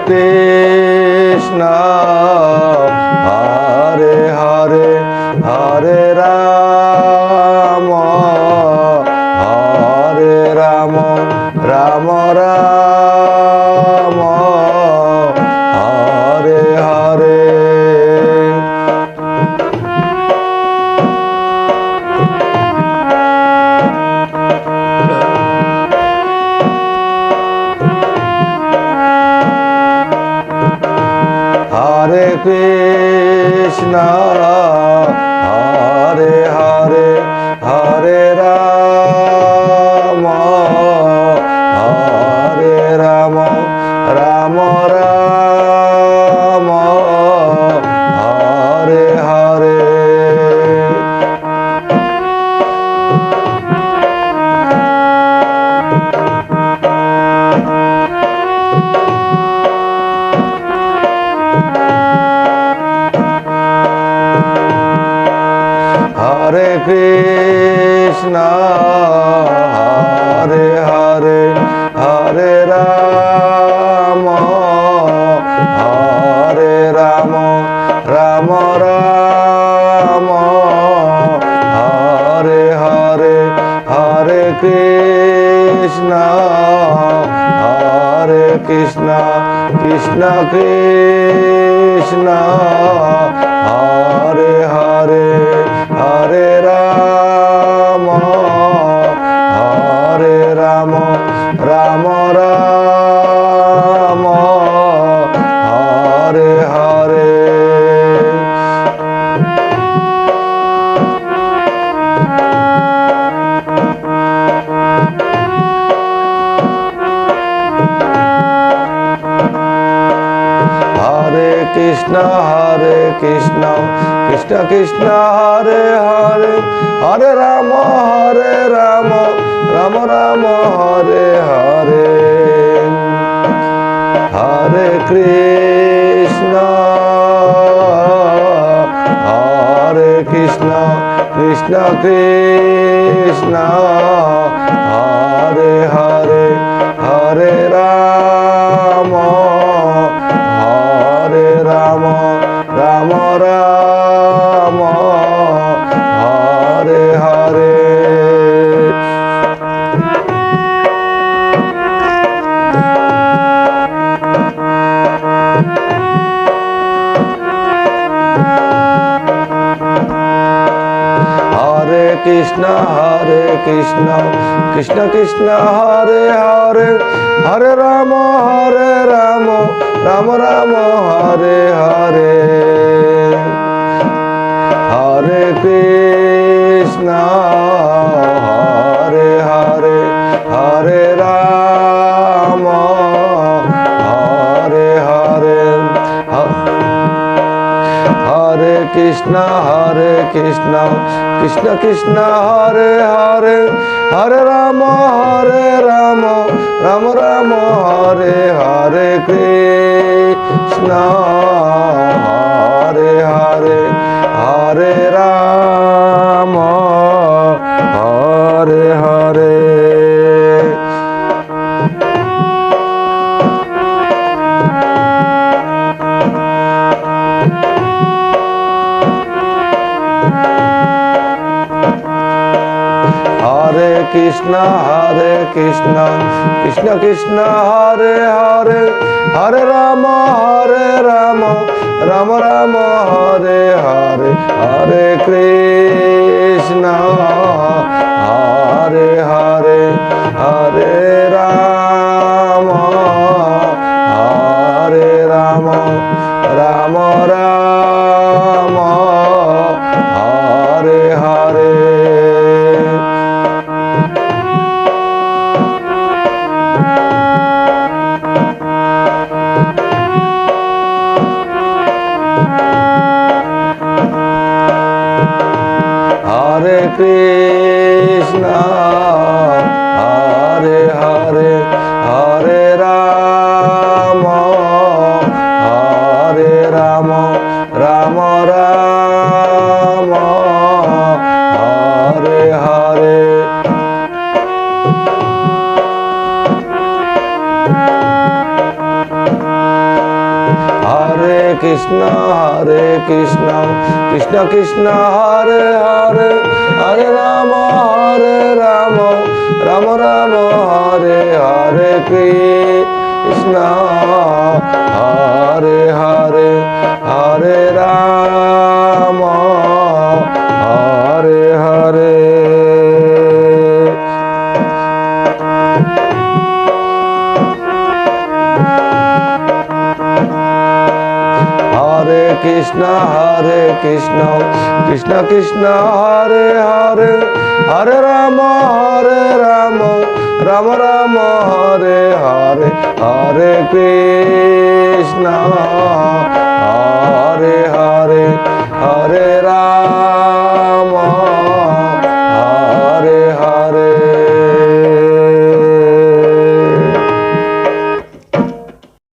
Krishna Hare Hare Hare Ram Hare Ram Ram Ram Hare Hare Hare Krishna Hare Hare Hare Ram Hare Ram Ram Ram Hare Hare Hare Krishna Hare Hare Hare Ram Hare Ram Ram Ram Hare Hare Hare Krishna Hare Krishna Krishna Krishna Hare Hare Hare Ram Hare Ram Ram Ram Hare Hare Hare Krishna Krishna Krishna Hare Hare Hare Ram Ram Ram Hare Hare Hare Krishna Hare Krishna Krishna Krishna Hare Hare Hare Ram Hare Ram Ram Ram Hare Hare Hare Krishna Krishna Krishna Hare Hare Hare Ram Ram Ram Hare Hare Hare Krishna Hare Hare Hare Ram Hare Hare Hare Krishna Krishna Krishna Hare Hare Hare Ram Ram Ram Hare Hare Krishna Hare Hare Hare Ram Hare Hare Hare Krishna Krishna Hare Hare Hare Ram Ram Ram Hare Hare Hare Krishna Hare Hare Hare Ram Hare Ram Ram Ram Hare Hare Hare Krishna Hare Hare Hare Ram Hare Ram Ram Ram Hare Hare Hare Krishna Krishna Krishna Hare Hare Hare Ram Ram Ram Hare Hare Krishna Hare Hare Hare Ram Hare Hare Hare Krishna Krishna Krishna Hare Hare Hare Ram Ram Ram Hare Hare Hare Krishna